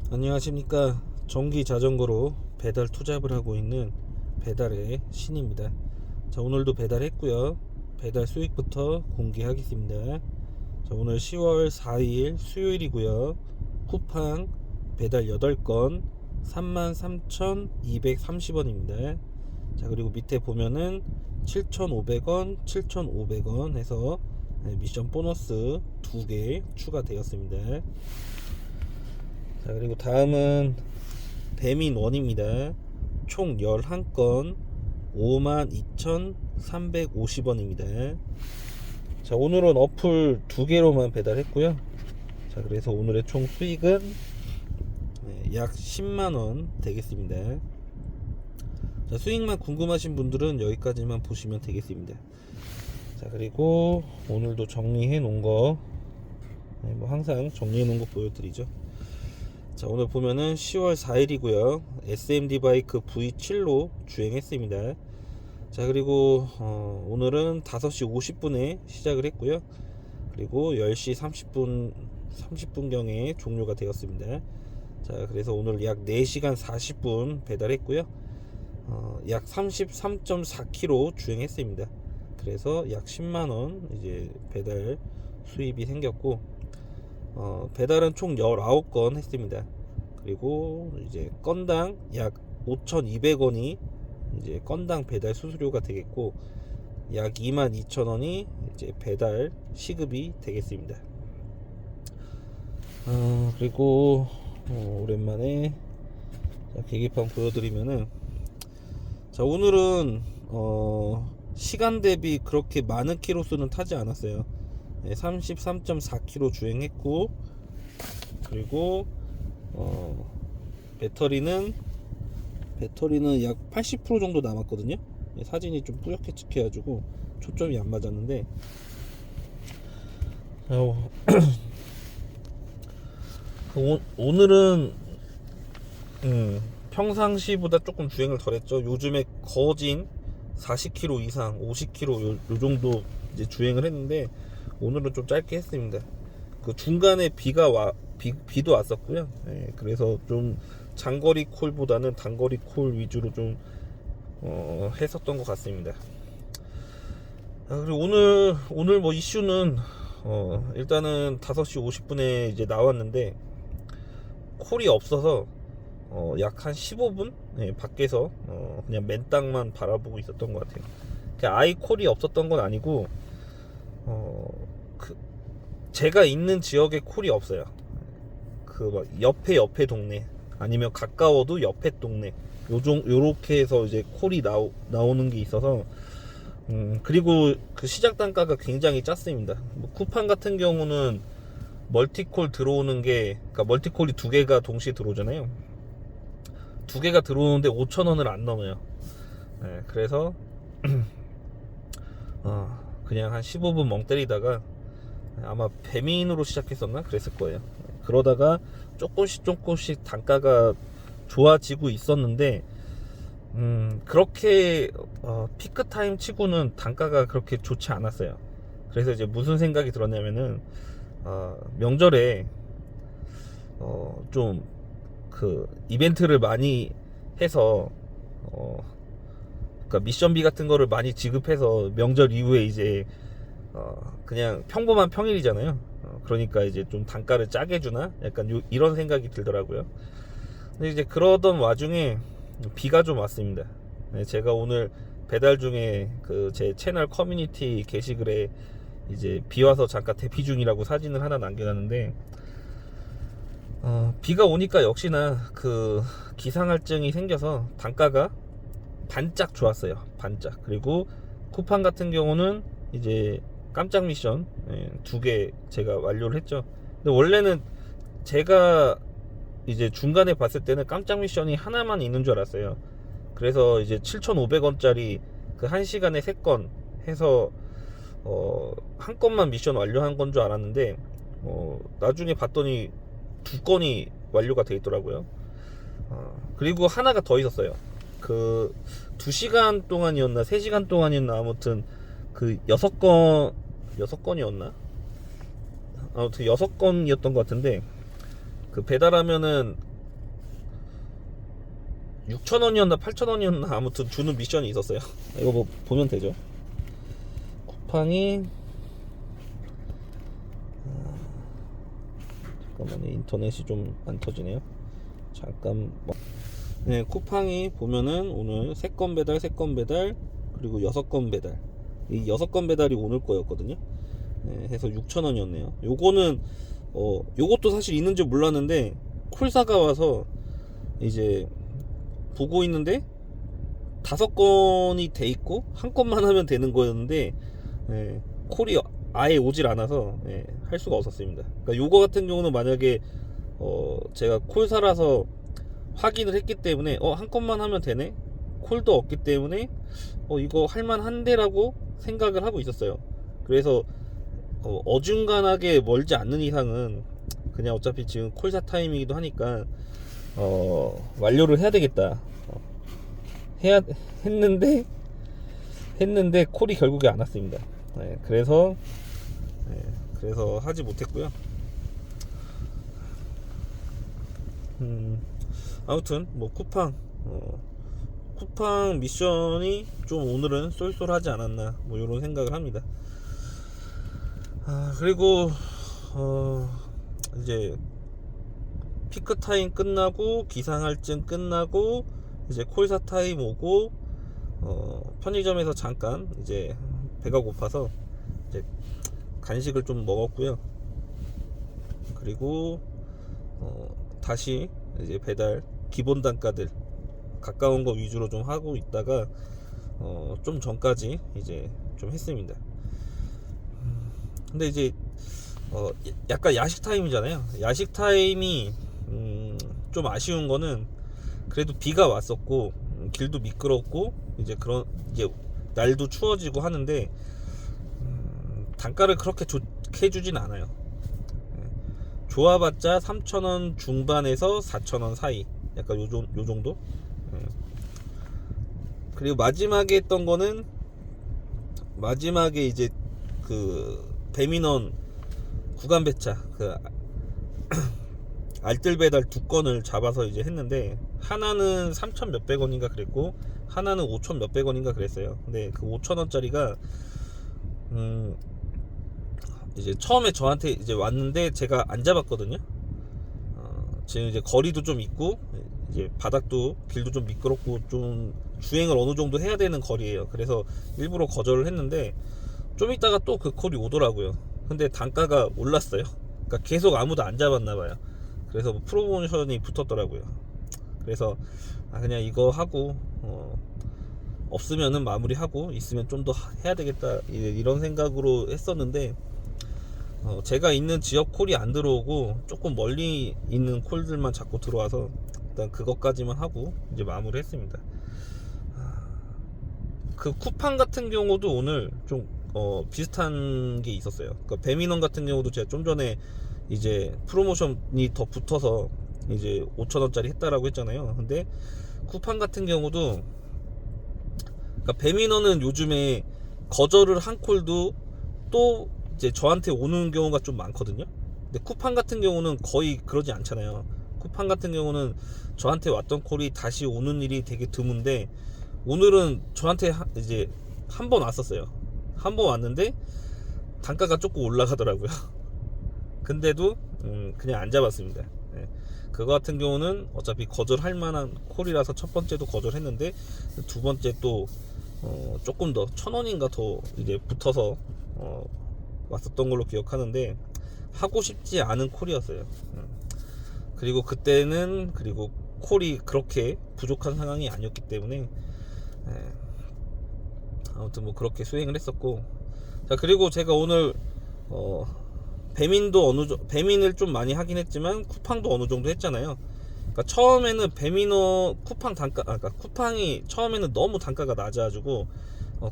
안녕하십니까. 전기 자전거로 배달 투잡을 하고 있는 배달의 신입니다. 자, 오늘도 배달했고요. 배달 수익부터 공개하겠습니다. 자, 오늘 10월 4일 수요일이고요. 쿠팡 배달 8건 33,230원입니다. 자, 그리고 밑에 보면은 7,500원, 7,500원 해서 미션 보너스 2개 추가되었습니다. 자, 그리고 다음은 배민원입니다. 총 11건 52,350원입니다. 자, 오늘은 어플 2개로만 배달했고요. 자, 그래서 오늘의 총 수익은 약 10만원 되겠습니다. 자, 수익만 궁금하신 분들은 여기까지만 보시면 되겠습니다. 자, 그리고 오늘도 정리해 놓은 거, 뭐 항상 정리해 놓은 거 보여드리죠. 자, 오늘 보면은 10월 4일이고요. SMD 바이크 V7로 주행했습니다. 자, 그리고 오늘은 5시 50분에 시작을 했고요. 그리고 10시 30분경에 종료가 되었습니다. 자, 그래서 오늘 약 4시간 40분 배달했고요. 약 33.4km 주행했습니다. 그래서 약 10만원 이제 배달 수입이 생겼고, 배달은 총 19건 했습니다. 그리고 이제 건당 약 5,200원이 이제 건당 배달 수수료가 되겠고, 약 22,000원이 이제 배달 시급이 되겠습니다. 그리고 오랜만에 계기판 보여드리면은, 자, 오늘은 시간 대비 그렇게 많은 키로수는 타지 않았어요. 33.4km 주행했고, 그리고 배터리는 약 80% 정도 남았거든요. 사진이 좀 뿌옇게 찍혀가지고 초점이 안 맞았는데, 오늘은 평상시보다 조금 주행을 덜했죠. 요즘에 거진 40km 이상, 50km 요 정도 이제 주행을 했는데, 오늘은 좀 짧게 했습니다. 그 중간에 비도 왔었고요. 그래서 좀 장거리 콜보다는 단거리 콜 위주로 좀 했었던 것 같습니다. 그리고 오늘 뭐 이슈는 일단은 5시 50분에 이제 나왔는데, 콜이 없어서 약 한 15분 밖에서 그냥 맨 땅만 바라보고 있었던 것 같아요. 아예 콜이 없었던 건 아니고, 제가 있는 지역에 콜이 없어요. 그 막 옆에 동네, 아니면 가까워도 옆에 동네, 요렇게 해서 이제 콜이 나오는 게 있어서, 그리고 그 시작 단가가 굉장히 짰습니다. 뭐 쿠팡 같은 경우는 멀티콜 들어오는 게, 그러니까 멀티콜이 2개가 동시에 들어오잖아요. 2개가 들어오는데 5,000원을 안 넘어요. 그래서 그냥 한 15분 멍 때리다가, 아마 배민으로 시작했었나 그랬을 거예요. 그러다가 조금씩 단가가 좋아지고 있었는데, 그렇게 피크 타임 치고는 단가가 그렇게 좋지 않았어요. 그래서 이제 무슨 생각이 들었냐면은, 명절에 좀 그 이벤트를 많이 해서, 그러니까 미션비 같은 거를 많이 지급해서 명절 이후에 이제 그냥 평범한 평일이잖아요. 그러니까 이제 좀 단가를 짜게 주나? 약간 이런 생각이 들더라고요. 근데 이제 그러던 와중에 비가 좀 왔습니다. 제가 오늘 배달 중에 그 제 채널 커뮤니티 게시글에 이제 비 와서 잠깐 대피 중이라고 사진을 하나 남겨놨는데, 비가 오니까 역시나 그 기상할증이 생겨서 단가가 반짝 좋았어요. 반짝. 그리고 쿠팡 같은 경우는 이제 깜짝 미션 2개 제가 완료를 했죠. 근데 원래는 제가 이제 중간에 봤을 때는 깜짝 미션이 하나만 있는 줄 알았어요. 그래서 이제 7,500원짜리 그 1시간에 3건 해서 한 건만 미션 완료한 건 줄 알았는데, 나중에 봤더니 2건이 완료가 돼 있더라고요. 그리고 하나가 더 있었어요. 그 2시간 동안이었나 3시간 동안이었나, 아무튼 그 6건이었나, 아무튼 6건이었던 것 같은데, 그 배달하면은 6,000원이었나 8,000원이었나 아무튼 주는 미션이 있었어요. 이거 뭐 보면 되죠. 쿠팡이 잠깐만요, 인터넷이 좀 안 터지네요. 잠깐. 네, 쿠팡이 보면은 오늘 3건 배달, 3건 배달, 그리고 6건 배달. 이 6건 배달이 오늘 거였거든요. 네, 해서 6,000원이었네요. 요거는 요것도 사실 있는지 몰랐는데 콜사가 와서 이제 보고 있는데 5건이 돼 있고 한 건만 하면 되는 거였는데, 예, 콜이 아예 오질 않아서, 예, 할 수가 없었습니다. 그러니까 요거 같은 경우는 만약에 제가 콜사라서 확인을 했기 때문에 한 건만 하면 되네, 콜도 없기 때문에 이거 할만한데라고 생각을 하고 있었어요. 그래서 어중간하게 멀지 않는 이상은 그냥 어차피 지금 콜사 타임이기도 하니까 완료를 해야 되겠다. 했는데 콜이 결국에 안 왔습니다. 네, 그래서 하지 못했고요. 아무튼 뭐 쿠팡 미션이 좀 오늘은 쏠쏠하지 않았나, 뭐 이런 생각을 합니다. 그리고 이제 피크 타임 끝나고 기상할증 끝나고 이제 콜사 타임 오고 편의점에서 잠깐 이제 배가 고파서 이제 간식을 좀 먹었고요. 그리고 다시 이제 배달 기본 단가들 가까운 거 위주로 좀 하고 있다가 좀 전까지 이제 좀 했습니다. 근데 이제 약간 야식 타임이잖아요. 야식 타임이 좀 아쉬운 거는 그래도 비가 왔었고 길도 미끄럽고 이제 날도 추워지고 하는데 단가를 그렇게 좋게 주진 않아요. 좋아봤자 3,000원 중반에서 4,000원 사이, 약간 요 정도. 그리고 마지막에 했던 거는, 마지막에 이제 그 배민원 구간 배차 알뜰 배달 2건을 잡아서 이제 했는데, 하나는 3,000 몇백 원인가 그랬고 하나는 5,000 몇백 원인가 그랬어요. 근데 그 5,000원짜리가 이제 처음에 저한테 이제 왔는데 제가 안 잡았거든요. 지금 이제 거리도 좀 있고 이제 바닥도 길도 좀 미끄럽고 좀 주행을 어느 정도 해야 되는 거리예요. 그래서 일부러 거절을 했는데 좀 있다가 또 그 콜이 오더라고요. 근데 단가가 올랐어요. 그러니까 계속 아무도 안 잡았나 봐요. 그래서 뭐 프로모션이 붙었더라고요. 그래서 그냥 이거 하고 없으면은 마무리하고 있으면 좀 더 해야 되겠다, 이런 생각으로 했었는데 제가 있는 지역 콜이 안 들어오고 조금 멀리 있는 콜들만 자꾸 들어와서 일단 그것까지만 하고 이제 마무리 했습니다. 그 쿠팡 같은 경우도 오늘 좀 비슷한 게 있었어요. 그러니까 배민원 같은 경우도 제가 좀 전에 이제 프로모션이 더 붙어서 이제 5,000원짜리 했다라고 했잖아요. 근데 쿠팡 같은 경우도, 그러니까 배민원은 요즘에 거절을 한 콜도 또 이제 저한테 오는 경우가 좀 많거든요. 근데 쿠팡 같은 경우는 거의 그러지 않잖아요. 쿠팡 같은 경우는 저한테 왔던 콜이 다시 오는 일이 되게 드문데, 오늘은 저한테 이제 한 번 왔었어요. 한 번 왔는데 단가가 조금 올라가더라고요. 근데도 그냥 안 잡았습니다. 네. 그거 같은 경우는 어차피 거절할 만한 콜이라서 첫 번째도 거절했는데 두 번째 또 조금 더 1,000원인가 더 이제 붙어서 왔었던 걸로 기억하는데 하고 싶지 않은 콜이었어요. 그리고 그때는 콜이 그렇게 부족한 상황이 아니었기 때문에 아무튼 뭐 그렇게 수행을 했었고, 자, 그리고 제가 오늘 배민을 좀 많이 하긴 했지만 쿠팡도 어느 정도 했잖아요. 그러니까 처음에는 쿠팡 단가, 그러니까 쿠팡이 처음에는 너무 단가가 낮아가지고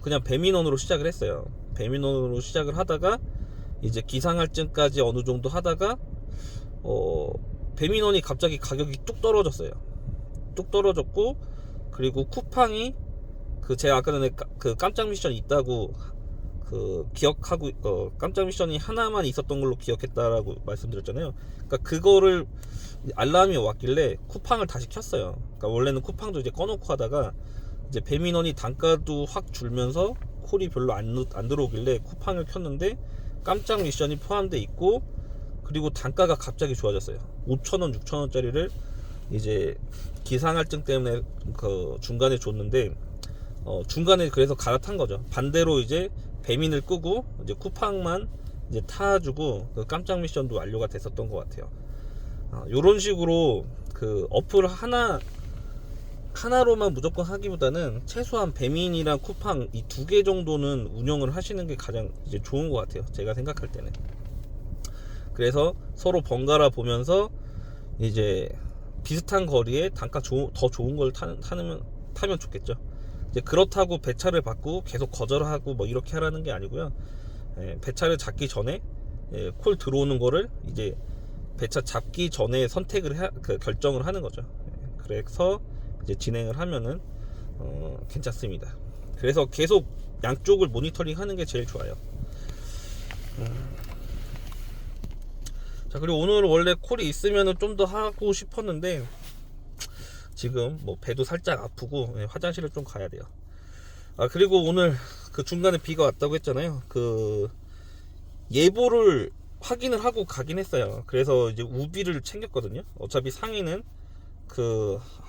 그냥 배민원으로 시작을 했어요. 배민원으로 시작을 하다가 이제 기상할증까지 어느 정도 하다가 배민원이 갑자기 가격이 뚝 떨어졌어요. 뚝 떨어졌고, 그리고 쿠팡이 제가 아까 전에 그 깜짝 미션 있다고 기억하고 깜짝 미션이 하나만 있었던 걸로 기억했다라고 말씀드렸잖아요. 그러니까 그거를 알람이 왔길래 쿠팡을 다시 켰어요. 그러니까 원래는 쿠팡도 이제 꺼놓고 하다가 이제 배민원이 단가도 확 줄면서 콜이 별로 안 들어오길래 쿠팡을 켰는데 깜짝 미션이 포함되어 있고, 그리고 단가가 갑자기 좋아졌어요. 5,000원, 6,000원짜리를 이제 기상할증 때문에 그 중간에 줬는데 중간에 그래서 갈아탄 거죠. 반대로 이제 배민을 끄고 이제 쿠팡만 이제 타주고 그 깜짝 미션도 완료가 됐었던 것 같아요. 요런 식으로 그 어플 하나로만 무조건 하기보다는 최소한 배민이랑 쿠팡 이 두 개 정도는 운영을 하시는 게 가장 이제 좋은 것 같아요. 제가 생각할 때는. 그래서 서로 번갈아 보면서 이제 비슷한 거리에 단가 더 좋은 걸 타면 좋겠죠. 이제 그렇다고 배차를 받고 계속 거절하고 뭐 이렇게 하라는 게 아니고요. 배차를 잡기 전에 콜 들어오는 거를 이제 배차 잡기 전에 선택을 결정을 하는 거죠. 그래서 이제 진행을 하면은 괜찮습니다. 그래서 계속 양쪽을 모니터링 하는 게 제일 좋아요. 자, 그리고 오늘 원래 콜이 있으면은 좀 더 하고 싶었는데 지금 뭐 배도 살짝 아프고 화장실을 좀 가야 돼요. 그리고 오늘 그 중간에 비가 왔다고 했잖아요. 그 예보를 확인을 하고 가긴 했어요. 그래서 이제 우비를 챙겼거든요. 어차피 상의는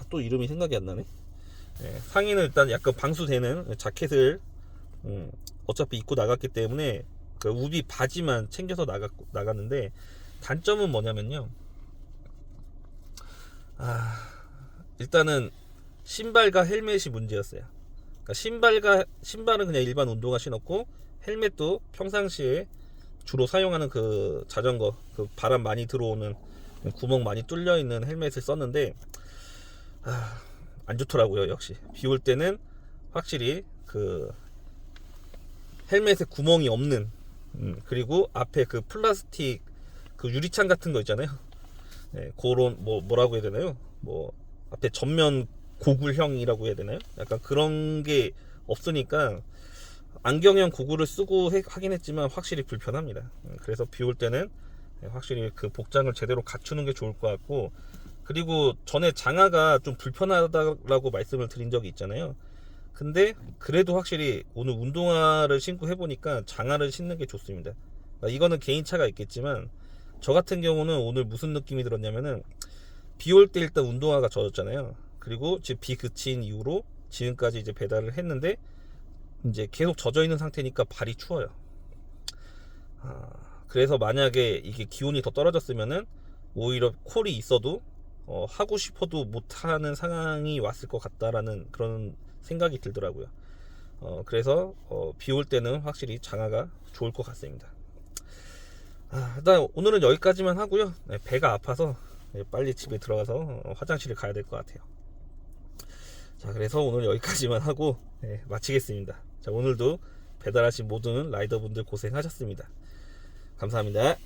또 이름이 생각이 안 나네. 상의는 일단 약간 방수되는 자켓을 어차피 입고 나갔기 때문에 그 우비 바지만 챙겨서 나갔는데, 단점은 뭐냐면요. 일단은 신발과 헬멧이 문제였어요. 그러니까 신발은 그냥 일반 운동화 신었고, 헬멧도 평상시에 주로 사용하는 그 자전거, 그 바람 많이 들어오는 구멍 많이 뚫려 있는 헬멧을 썼는데 안 좋더라고요. 역시 비 올 때는 확실히 그 헬멧에 구멍이 없는, 그리고 앞에 그 플라스틱 그 유리창 같은 거 있잖아요. 그런 뭐라고 해야 되나요? 뭐 앞에 전면 고글형이라고 해야 되나요? 약간 그런 게 없으니까 안경형 고글을 쓰고 하긴 했지만 확실히 불편합니다. 그래서 비 올 때는 확실히 그 복장을 제대로 갖추는 게 좋을 것 같고, 그리고 전에 장화가 좀 불편하다라고 말씀을 드린 적이 있잖아요. 근데 그래도 확실히 오늘 운동화를 신고 해보니까 장화를 신는 게 좋습니다. 이거는 개인차가 있겠지만 저 같은 경우는 오늘 무슨 느낌이 들었냐면은, 비 올 때 일단 운동화가 젖었잖아요. 그리고 지금 비 그친 이후로 지금까지 이제 배달을 했는데 이제 계속 젖어 있는 상태니까 발이 추워요. 그래서 만약에 이게 기온이 더 떨어졌으면은 오히려 콜이 있어도 하고 싶어도 못하는 상황이 왔을 것 같다라는 그런 생각이 들더라고요. 그래서 비 올 때는 확실히 장화가 좋을 것 같습니다. 일단 오늘은 여기까지만 하고요. 배가 아파서 빨리 집에 들어가서 화장실을 가야 될 것 같아요. 자, 그래서 오늘 여기까지만 하고 마치겠습니다. 자, 오늘도 배달하신 모든 라이더분들 고생하셨습니다. 감사합니다.